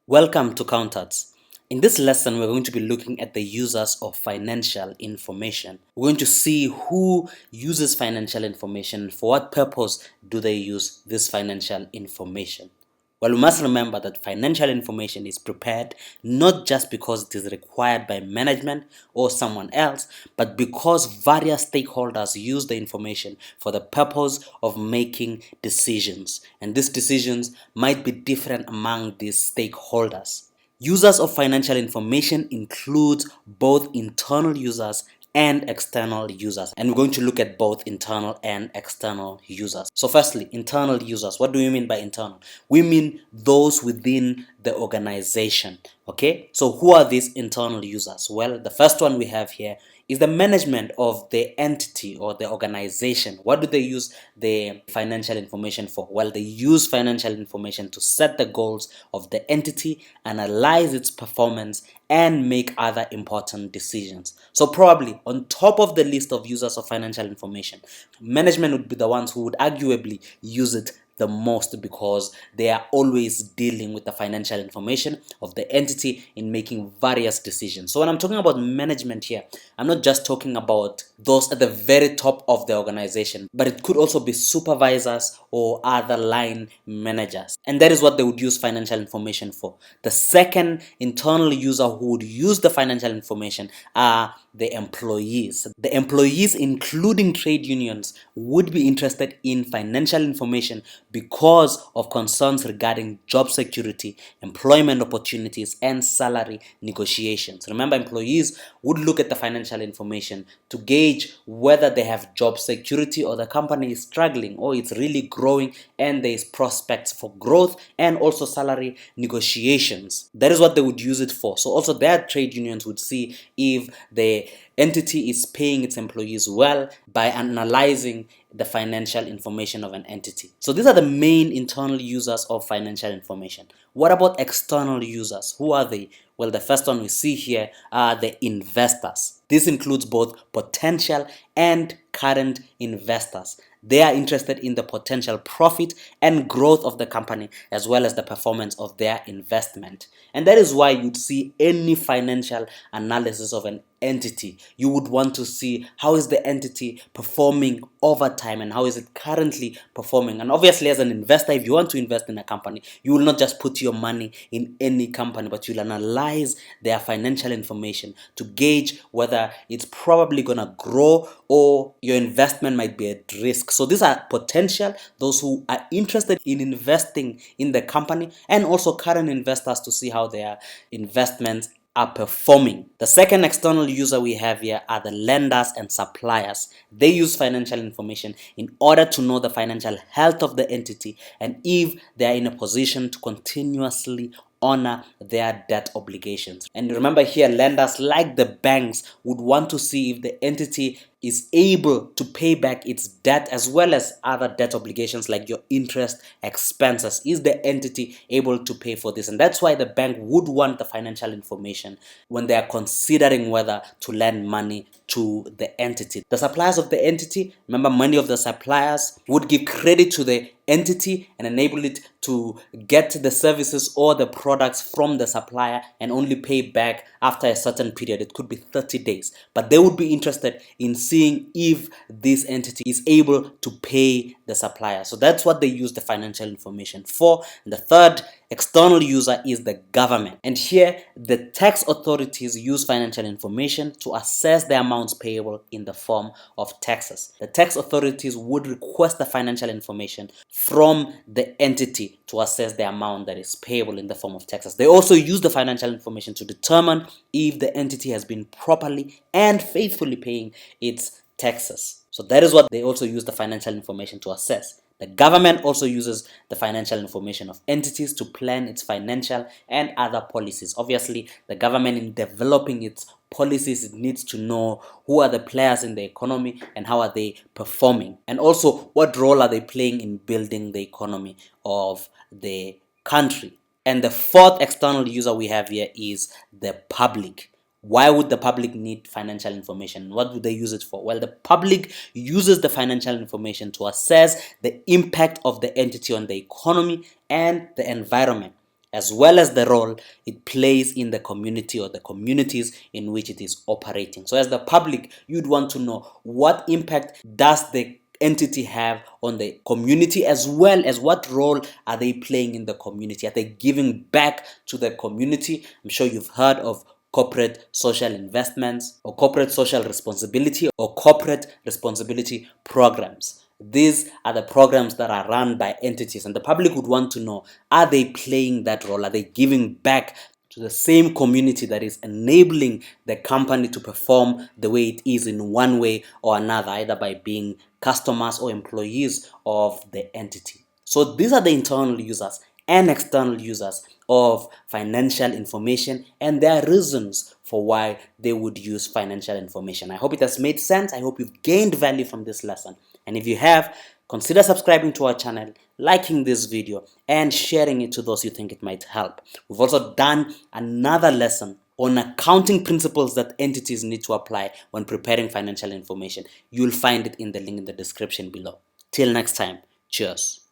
Welcome to Countouts. In this lesson, we're going to be looking at the users of financial information. We're going to see who uses financial information, for what purpose do they use this financial information. Well, we must remember that financial information is prepared not just because it is required by management or someone else, but because various stakeholders use the information for the purpose of making decisions. And these decisions might be different among these stakeholders. Users of financial information include both internal users and external users, and we're going to look at both internal and external users. So firstly, internal users. What do we mean by internal? We mean those within the organization. Okay, so who are these internal users? Well, the first one we have here is the management of the entity or the organization. What do they use the financial information for? Well, they use financial information to set the goals of the entity, analyze its performance, and make other important decisions. So probably on top of the list of users of financial information, management would be the ones who would arguably use it the most, because they are always dealing with the financial information of the entity in making various decisions. So when I'm talking about management here, I'm not just talking about those at the very top of the organization, but it could also be supervisors or other line managers. And that is what they would use financial information for. The second internal user who would use the financial information are the employees. The employees, including trade unions, would be interested in financial information because of concerns regarding job security, employment opportunities, and salary negotiations. Remember, employees would look at the financial information to gauge whether they have job security or the company is struggling or it's really growing and there is prospects for growth, and also salary negotiations. That is what they would use it for. So also their trade unions would see if the entity is paying its employees well by analyzing the financial information of an entity. So these are the main internal users of financial information. What about external users? Who are they? Well, the first one we see here are the investors. This includes both potential and current investors. They are interested in the potential profit and growth of the company, as well as the performance of their investment. And that is why you'd see any financial analysis of an entity, you would want to see how is the entity performing over time and how is it currently performing. And obviously, as an investor, if you want to invest in a company, you will not just put your money in any company, but you'll analyze their financial information to gauge whether it's probably gonna grow or your investment might be at risk. So these are potential, those who are interested in investing in the company, and also current investors to see how their investments are performing. The second external user we have here are the lenders and suppliers. They use financial information in order to know the financial health of the entity and if they are in a position to continuously honor their debt obligations. And remember here, lenders like the banks would want to see if the entity is able to pay back its debt as well as other debt obligations like your interest expenses. Is the entity able to pay for this? And that's why the bank would want the financial information when they are considering whether to lend money to the entity. The suppliers of the entity, remember, many of the suppliers would give credit to the entity and enable it to get the services or the products from the supplier and only pay back after a certain period. It could be 30 days, but they would be interested in seeing if this entity is able to pay the supplier. So that's what they use the financial information for. And the third external user is the government. And here, the tax authorities use financial information to assess the amounts payable in the form of taxes. The tax authorities would request the financial information from the entity to assess the amount that is payable in the form of taxes. They also use the financial information to determine if the entity has been properly and faithfully paying its taxes. So that is what they also use the financial information to assess. The government also uses the financial information of entities to plan its financial and other policies. Obviously, the government, in developing its policies, it needs to know who are the players in the economy and how are they performing, and also what role are they playing in building the economy of the country. And the fourth external user we have here is the public. Why would the public need financial information? What would they use it for? Well, the public uses the financial information to assess the impact of the entity on the economy and the environment. as well as the role it plays in the community or the communities in which it is operating. So as the public, you'd want to know what impact does the entity have on the community, as well as what role are they playing in the community? Are they giving back to the community? I'm sure you've heard of corporate social investments or corporate social responsibility or corporate responsibility programs. These are the programs that are run by entities, and the public would want to know, are they playing that role? Are they giving back to the same community that is enabling the company to perform the way it is in one way or another, either by being customers or employees of the entity? So these are the internal users and external users of financial information, and there are reasons for why they would use financial information. I hope it has made sense. I hope you've gained value from this lesson. And if you have, consider subscribing to our channel, liking this video, and sharing it to those you think it might help. We've also done another lesson on accounting principles that entities need to apply when preparing financial information. You'll find it in the link in the description below. Till next time, cheers.